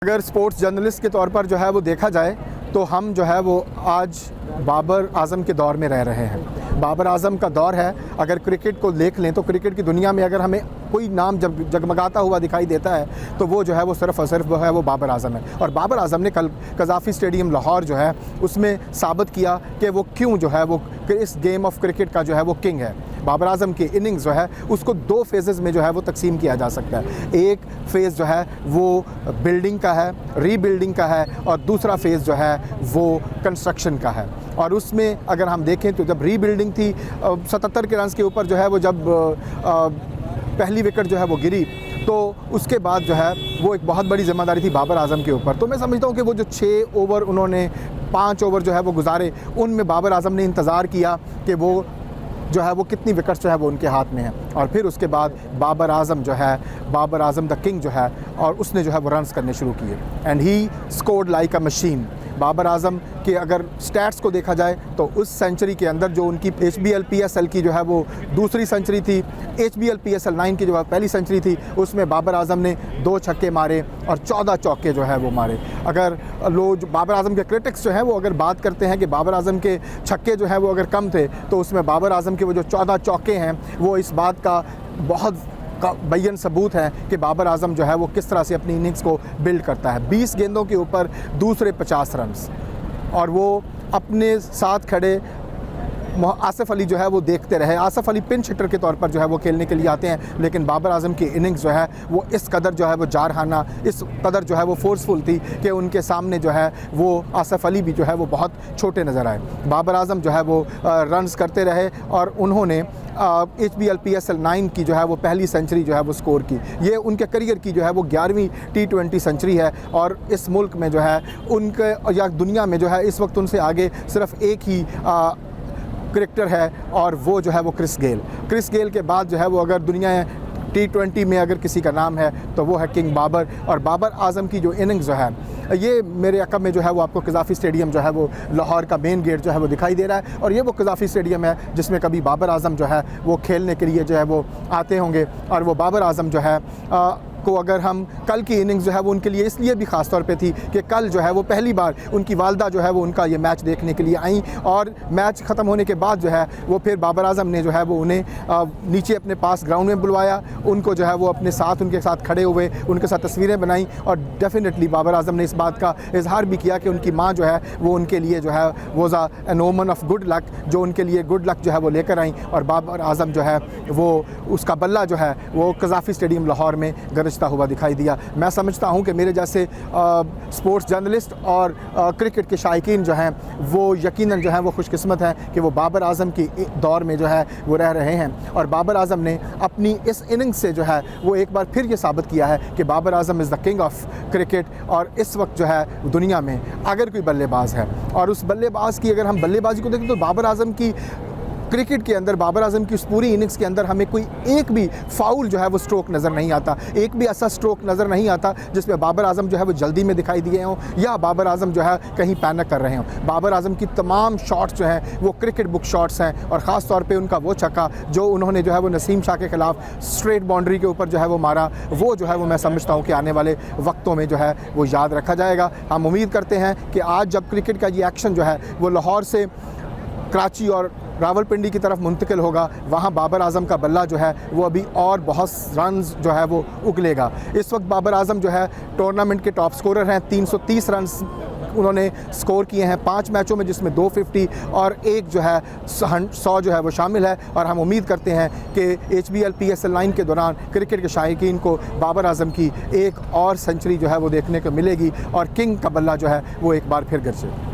अगर sports journalist के तौर पर जो है वो देखा जाए तो हम जो है वो आज बाबर आज़म के दौर में रह रहे हैं। बाबर आज़म का दौर है। अगर क्रिकेट को देख लें तो क्रिकेट की दुनिया में अगर हमें कोई नाम जब जगमगाता हुआ दिखाई देता है तो वो जो है वो सिर्फ़ और सिर्फ है वो बाबर आज़म है। और बाबर आज़म ने कल कज़ाफ़ी स्टेडियम लाहौर जो है उसमें साबित किया कि वो क्यों जो है वो इस गेम ऑफ क्रिकेट का जो है वो किंग है। बाबर आज़म की इनिंग्स जो है उसको दो फेज़ेज़ में जो है वो तकसीम किया जा सकता है। एक फ़ेज़ जो है वो बिल्डिंग का है, रीबिल्डिंग का है, और दूसरा फ़ेज़ जो है वो कंस्ट्रक्शन का है। और उसमें अगर हम देखें तो जब रीबिल्डिंग थी 77 के रन्स के ऊपर जो है वो जब पहली विकेट जो है वो गिरी तो उसके बाद जो है वो एक बहुत बड़ी ज़िम्मेदारी थी बाबर आज़म के ऊपर। तो मैं समझता हूँ कि वो जो 6 ओवर उन्होंने 5 ओवर जो है वो गुजारे, उनमें बाबर आज़म ने इंतज़ार किया कि वो जो है वो कितनी विकेट्स जो है वो उनके हाथ में है। और फिर उसके बाद बाबर आज़म जो है, बाबर आज़म द किंग जो है, और उसने जो है वो रन्स करने शुरू किए and he scored like a machine. Babar Azam के अगर स्टैट्स को देखा जाए तो उस सेंचुरी के अंदर जो उनकी HBL PSL की जो है वो दूसरी सेंचुरी थी, HBL PSL 9 की जो है पहली सेंचुरी थी, उसमें बाबर आज़म ने 2 छक्के मारे और 14 चौके जो है वो मारे। अगर लोग बाबर आज़म के क्रिटिक्स जो हैं वो अगर बात करते हैं कि बाबर आज़म के छक्के जो हैं वो अगर कम थे, तो उसमें बाबर आज़म के वो जो 14 चौके हैं वो इस बात का बहुत बैन सबूत है कि बाबर आज़म जो है वो किस तरह से अपनी इनिंग्स को बिल्ड करता है। 20 गेंदों के ऊपर दूसरे 50 रन्स, और वो अपने साथ खड़े आसिफ अली जो है वो देखते रहे। आसिफ अली पिंच हिटर के तौर पर जो है वो खेलने के लिए आते हैं, लेकिन बाबर आज़म की इनिंग्स जो है वो इस कदर जो है वो जारहाना, इस कदर जो है वो फोर्सफुल थी कि उनके सामने जो है वो आसिफ अली भी जो है वो बहुत छोटे नज़र आए। बाबर आज़म जो है वो रन्स करते रहे और उन्होंने HBL PSL 9 की जो है वो पहली सेंचुरी जो है वो स्कोर की। ये उनके करियर की जो है वो 11वीं T20 सेंचुरी है, और इस मुल्क में जो है उनके या दुनिया में जो है इस वक्त उनसे आगे सिर्फ एक ही क्रिकेटर है, और वो जो है वो क्रिस गेल के बाद जो है वो अगर दुनिया T20 में अगर किसी का नाम है तो वो है किंग बाबर। और बाबर आज़म की जो इनिंग्स जो है, ये मेरे अक़ब में जो है वो आपको कज़ाफ़ी स्टेडियम जो है वो लाहौर का मेन गेट जो है वो दिखाई दे रहा है, और ये वो कज़ाफ़ी स्टेडियम है जिसमें कभी बाबर आज़म जो है वो खेलने के लिए जो है वो आते होंगे। और वो बाबर आज़म जो है को अगर हम कल की इनिंग्स जो है वो उनके लिए इसलिए भी ख़ास तौर पे थी कि कल जो है वो पहली बार उनकी वालदा जो है वो उनका ये मैच देखने के लिए आई, और मैच ख़त्म होने के बाद जो है वो फिर बाबर आज़म ने जो है वो उन्हें नीचे अपने पास ग्राउंड में बुलवाया, उनको जो है वो अपने साथ उनके साथ खड़े हुए उनके साथ तस्वीरें बनाई, और डेफिनेटली बाबर आज़म ने इस बात का इजहार भी किया कि उनकी माँ जो है वो उनके लिए जो है वॉज़ एन ओमन ऑफ गुड लक, जो उनके लिए गुड लक जो है वो लेकर आई। और बाबर आज़म जो है वो उसका बल्ला जो है वो कज़ाफ़ी स्टेडियम लाहौर में हुआ दिखाई दिया। मैं समझता हूं कि मेरे जैसे स्पोर्ट्स जर्नलिस्ट और क्रिकेट के शायकीन जो हैं वो यकीनन जो है वो खुशकिस्मत हैं कि वो बाबर आज़म की दौर में जो है वो रह रहे हैं। और बाबर आज़म ने अपनी इस इनिंग्स से जो है वो एक बार फिर ये साबित किया है कि Babar Azam is the king of cricket. और इस वक्त जो है दुनिया में अगर कोई बल्लेबाज है, और उस बल्लेबाज की अगर हम बल्लेबाजी को देखें तो बाबर आज़म की क्रिकेट के अंदर, बाबर आज़म की उस पूरी इनिंग्स के अंदर हमें कोई एक भी फाउल जो है वो स्ट्रोक नज़र नहीं आता, एक भी ऐसा स्ट्रोक नज़र नहीं आता जिसमें बाबर आज़म जो है वो जल्दी में दिखाई दिए हों या बाबर आज़म जो है कहीं पैनिक कर रहे हों। बाबर आज़म की तमाम शॉट्स जो हैं वो क्रिकेट बुक शॉट्स हैं, और ख़ास तौर पे उनका वो छक्का जो उन्होंने जो है वो नसीम शाह के ख़िलाफ़ स्ट्रेट बाउंड्री के ऊपर जो है वो मारा, वो जो है वो मैं समझता हूँ कि आने वाले वक्तों में जो है वो याद रखा जाएगा। हम उम्मीद करते हैं कि आज जब क्रिकेट का ये एक्शन जो है वो लाहौर से कराची और रावलपिंडी की तरफ मुंतकिल होगा, वहाँ बाबर आज़म का बल्ला जो है वो अभी और बहुत रन्स जो है वो उगलेगा। इस वक्त बाबर आज़म जो है टूर्नामेंट के टॉप स्कोरर हैं। 330 रन्स उन्होंने स्कोर किए हैं 5 मैचों में, जिसमें 250 और एक जो है 100 जो है वो शामिल है। और हम उम्मीद करते हैं कि HBL PSL 9 के दौरान क्रिकेट के शायकीन को बाबर आज़म की एक और सेंचुरी जो है वो देखने को मिलेगी, और किंग का बल्ला जो है वो एक बार फिर गरजे।